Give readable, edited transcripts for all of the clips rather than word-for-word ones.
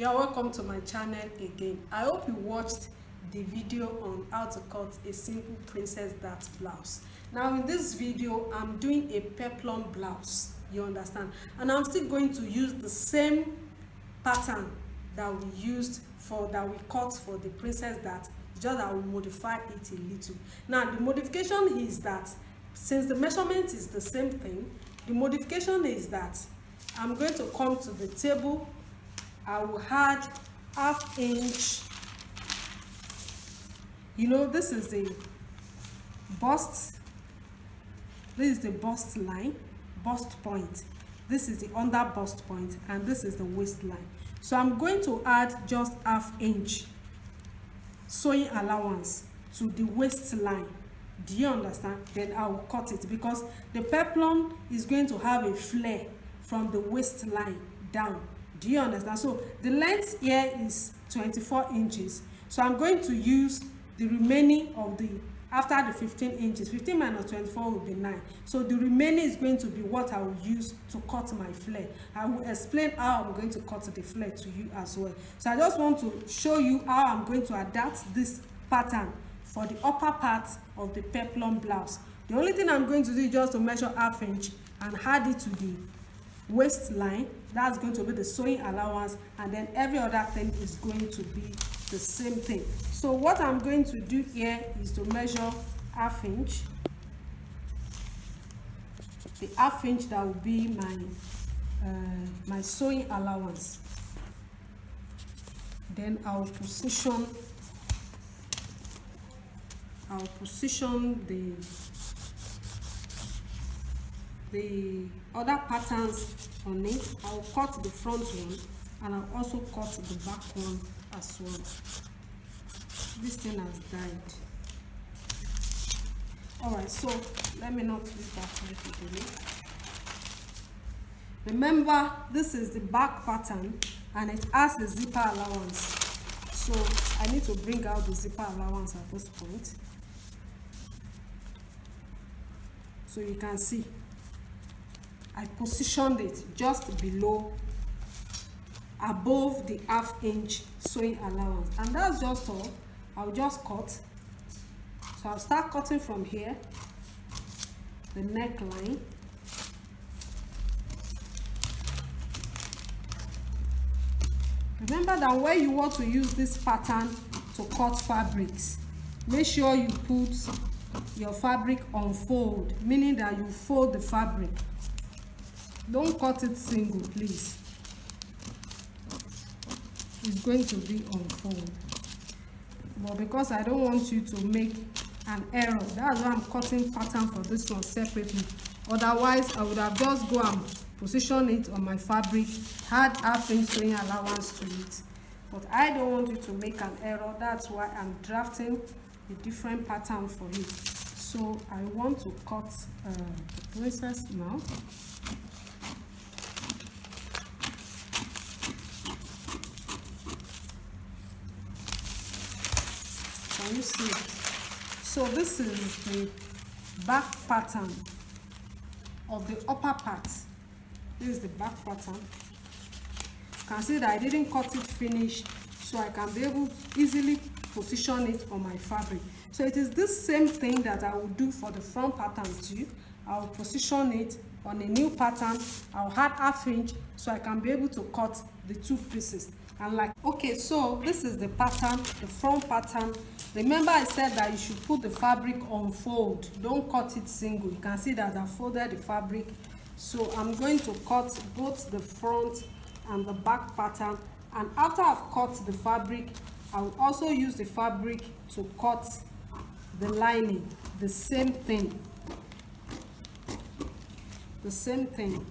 You're welcome to my channel again. I hope you watched the video on how to cut a simple princess dart blouse. Now in this video I'm doing a peplum blouse, you understand, and I'm still going to use the same pattern that we cut for the princess dart, just I will modify it a little. Now the modification is that since the measurement is the same thing, the modification is that I'm going to come to the table. I will add ½ inch. You know, this is the bust. This is the bust line, bust point. This is the under bust point, and this is the waistline. So I'm going to add just ½ inch sewing allowance to the waistline. Do you understand? Then I will cut it because the peplum is going to have a flare from the waistline down. Do you understand? So the length here is 24 inches. So I'm going to use the remaining of the, after the 15 inches, 15 minus 24 will be 9. So the remaining is going to be what I will use to cut my flare. I will explain how I'm going to cut the flare to you as well. So I just want to show you how I'm going to adapt this pattern for the upper part of the peplum blouse. The only thing I'm going to do is just to measure ½ inch and add it to the waistline. That's going to be the sewing allowance, and then every other thing is going to be the same thing. So what I'm going to do here is to measure ½ inch. The ½ inch that will be my sewing allowance. Then I'll position the other patterns on it. I'll cut the front one and I'll also cut the back one as well. This thing has died. Alright, so let me not use that today. Remember, this is the back pattern and it has a zipper allowance. So I need to bring out the zipper allowance at this point. So you can see I positioned it just below, above the ½ inch sewing allowance, and that's just all. I'll just cut. So I'll start cutting from here, the neckline. Remember that when you want to use this pattern to cut fabrics, make sure you put your fabric on fold, meaning that you fold the fabric. Don't cut it single, please. It's going to be on fold. But because I don't want you to make an error, that's why I'm cutting pattern for this one separately. Otherwise, I would have just go and position it on my fabric, add ½ inch sewing allowance to it. But I don't want you to make an error. That's why I'm drafting a different pattern for it. So I want to cut the princess now. Can you see it? So this is the back pattern of the upper part. This is the back pattern. You can see that I didn't cut it finished, so I can be able to easily position it on my fabric. So it is this same thing that I will do for the front pattern too. I will position it on a new pattern. I'll add ½ inch so I can be able to cut the two pieces. And like, okay, so this is the pattern, the front pattern. Remember I said that you should put the fabric on fold. Don't cut it single. You can see that I folded the fabric. So I'm going to cut both the front and the back pattern. And after I've cut the fabric, I will also use the fabric to cut the lining. The same thing. The same thing.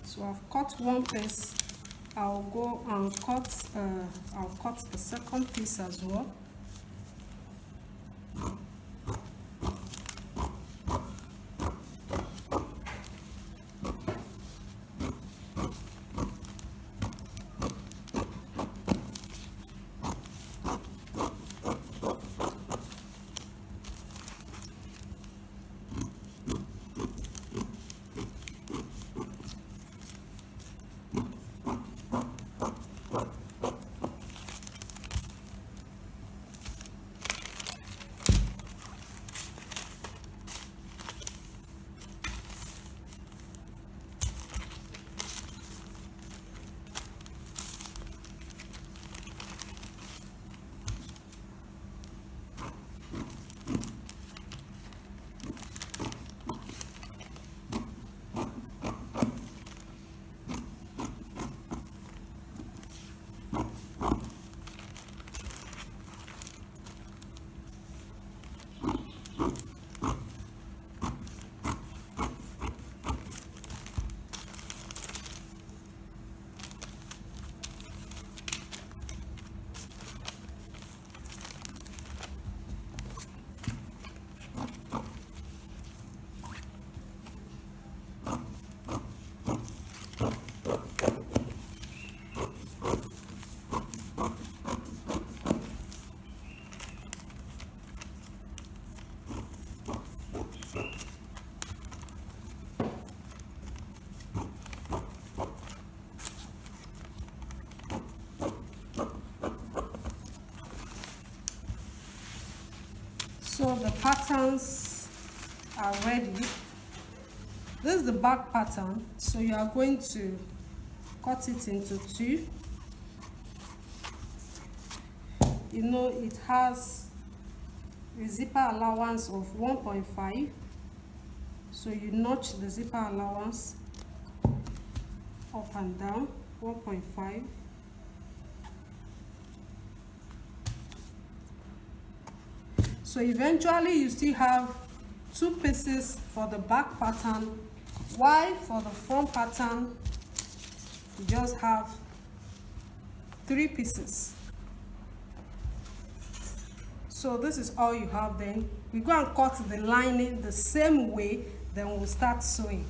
So I've cut one piece. I'll go and I'll cut the second piece as well. So the patterns are ready. This is the back pattern, so you are going to cut it into two. You know, it has a zipper allowance of 1.5, so you notch the zipper allowance up and down 1.5. So eventually you still have 2 pieces for the back pattern, while for the front pattern you just have 3 pieces. So this is all you have. Then we go and cut the lining the same way, then we'll start sewing.